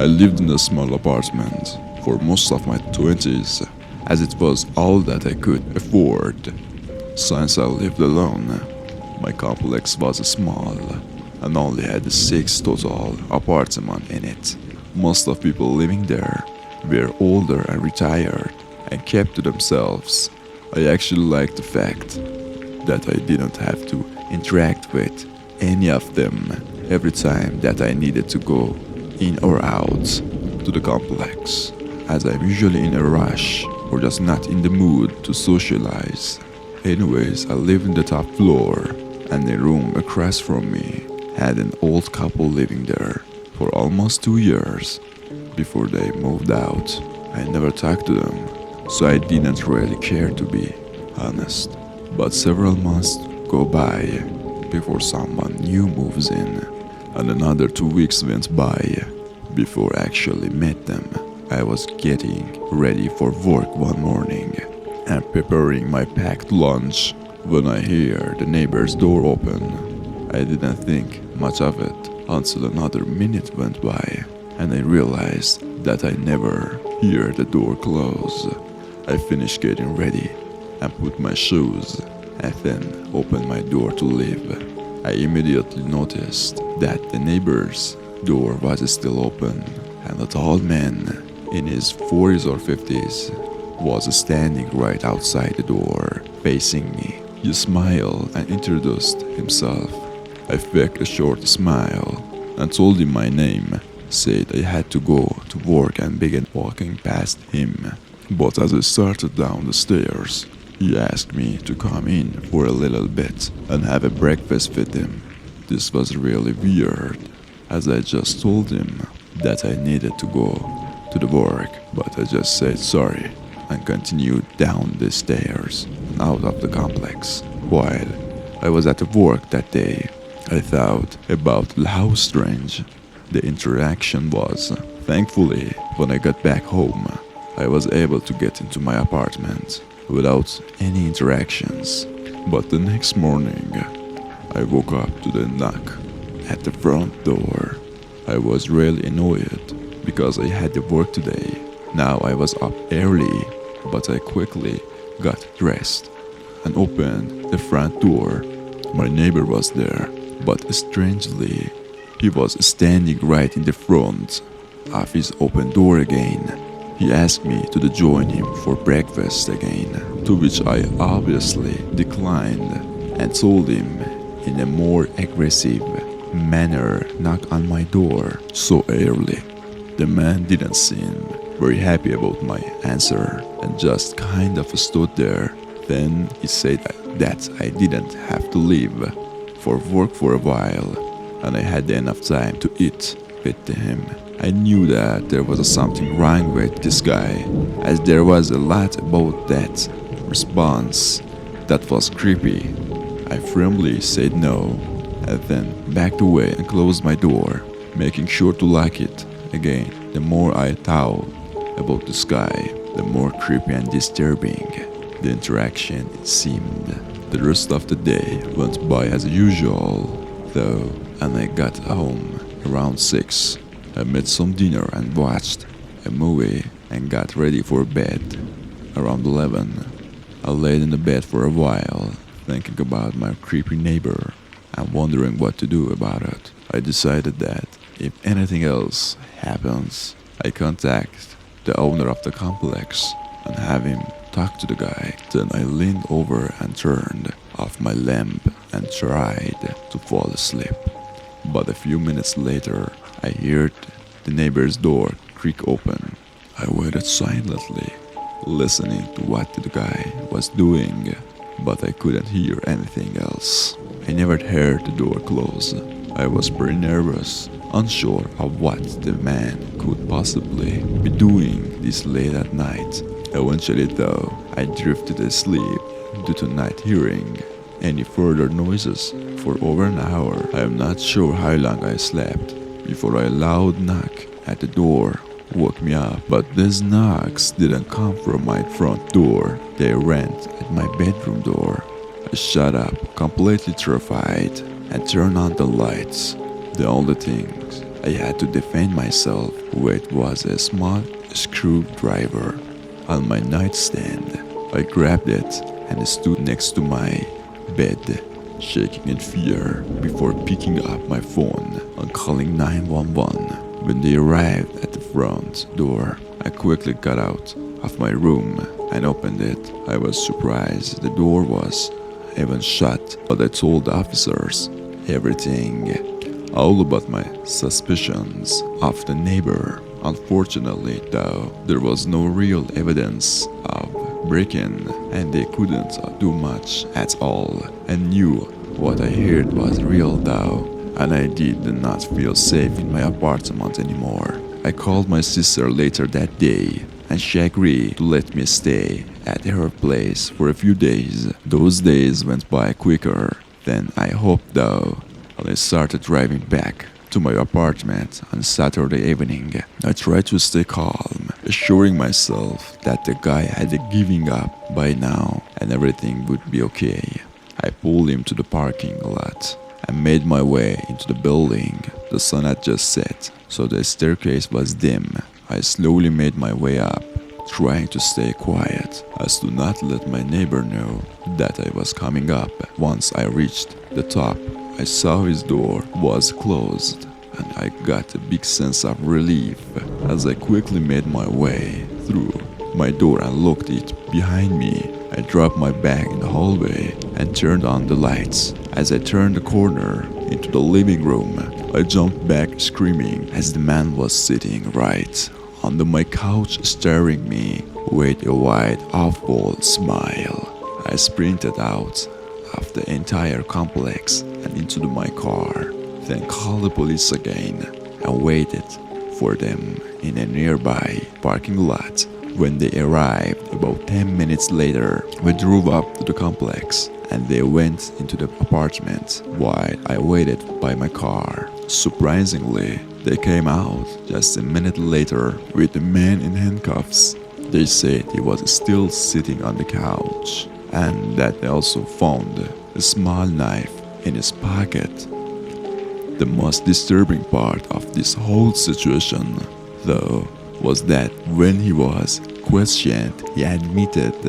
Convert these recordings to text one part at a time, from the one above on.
I lived in a small apartment for most of my 20s, as it was all that I could afford. Since I lived alone, my complex was small and only had 6 total apartments in it. Most of people living there were older and retired and kept to themselves. I actually liked the fact that I didn't have to interact with any of them every time that I needed to go in or out to the complex, as I'm usually in a rush or just not in the mood to socialize. Anyways, I live in the top floor, and the room across from me had an old couple living there for almost 2 years before they moved out. I never talked to them, so I didn't really care, to be honest. But several months go by before someone new moves in, and another 2 weeks went by before I actually met them. I was getting ready for work one morning and preparing my packed lunch when I hear the neighbor's door open. I didn't think much of it until another minute went by and I realized that I never hear the door close. I finished getting ready and put my shoes and then opened my door to leave. I immediately noticed that the neighbor's door was still open and a tall man in his 40s or 50s was standing right outside the door, facing me. He smiled and introduced himself. I faked a short smile and told him my name, said I had to go to work and began walking past him. But as I started down the stairs, he asked me to come in for a little bit and have a breakfast with him. This was really weird, as I just told him that I needed to go to the work, but I just said sorry and continued down the stairs and out of the complex. While I was at work that day, I thought about how strange the interaction was. Thankfully, when I got back home, I was able to get into my apartment without any interactions. But the next morning, I woke up to the knock at the front door. I was really annoyed because I had to work today. Now I was up early, but I quickly got dressed and opened the front door. My neighbor was there, but strangely, he was standing right in the front of his open door again. He asked me to join him for breakfast again, to which I obviously declined and told him in a more aggressive manner knock on my door so early. The man didn't seem very happy about my answer and just kind of stood there. Then he said that I didn't have to leave for work for a while and I had enough time to eat with him. I knew that there was something wrong with this guy, as there was a lot about that response that was creepy. I firmly said no and then backed away and closed my door, making sure to lock it. Again, the more I thought about this guy, the more creepy and disturbing the interaction seemed. The rest of the day went by as usual, though, and I got home around 6. I made some dinner and watched a movie and got ready for bed around 11. I laid in the bed for a while, thinking about my creepy neighbor and wondering what to do about it. I decided that if anything else happens, I contact the owner of the complex and have him talk to the guy. Then I leaned over and turned off my lamp and tried to fall asleep. But a few minutes later, I heard the neighbor's door creak open. I waited silently, listening to what the guy was doing, but I couldn't hear anything else. I never heard the door close. I was pretty nervous, unsure of what the man could possibly be doing this late at night. Eventually though, I drifted asleep due to not hearing any further noises for over an hour. I am not sure how long I slept before a loud knock at the door woke me up, but these knocks didn't come from my front door. They went at my bedroom door. I shut up, completely terrified, and turned on the lights. The only things I had to defend myself with was a small screwdriver on my nightstand. I grabbed it and stood next to my bed, shaking in fear before picking up my phone and calling 911. When they arrived at the front door, I quickly got out of my room and opened it. I was surprised the door was even shut, but I told the officers everything, all about my suspicions of the neighbor. Unfortunately, though, there was no real evidence of break-in, and they couldn't do much at all. I knew what I heard was real though, and I did not feel safe in my apartment anymore. I called my sister later that day, and she agreed to let me stay at her place for a few days. Those days went by quicker than I hoped though, and I started driving back to my apartment on Saturday evening. I tried to stay calm, assuring myself that the guy had given up by now and everything would be okay. I pulled him to the parking lot and made my way into the building. The sun had just set, so the staircase was dim. I slowly made my way up, trying to stay quiet as to not let my neighbor know that I was coming up. Once I reached the top, I saw his door was closed, and I got a big sense of relief as I quickly made my way through my door and locked it behind me. I dropped my bag in the hallway and turned on the lights. As I turned the corner into the living room, I jumped back screaming as the man was sitting right under my couch staring me with a wide, awful smile. I sprinted out of the entire complex and into my car, then called the police again and waited for them in a nearby parking lot. When they arrived about 10 minutes later, we drove up to the complex and they went into the apartment while I waited by my car. Surprisingly, they came out just a minute later with the man in handcuffs. They said he was still sitting on the couch and that they also found a small knife in his pocket. The most disturbing part of this whole situation, though, was that when he was questioned, he admitted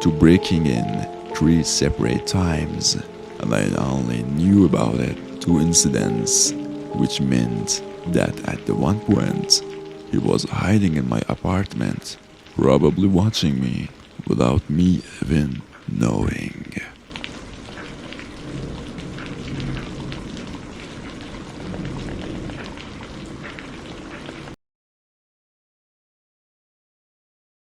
to breaking in 3 separate times, and I only knew about it 2 incidents, which meant that at the one point, he was hiding in my apartment, probably watching me without me even knowing.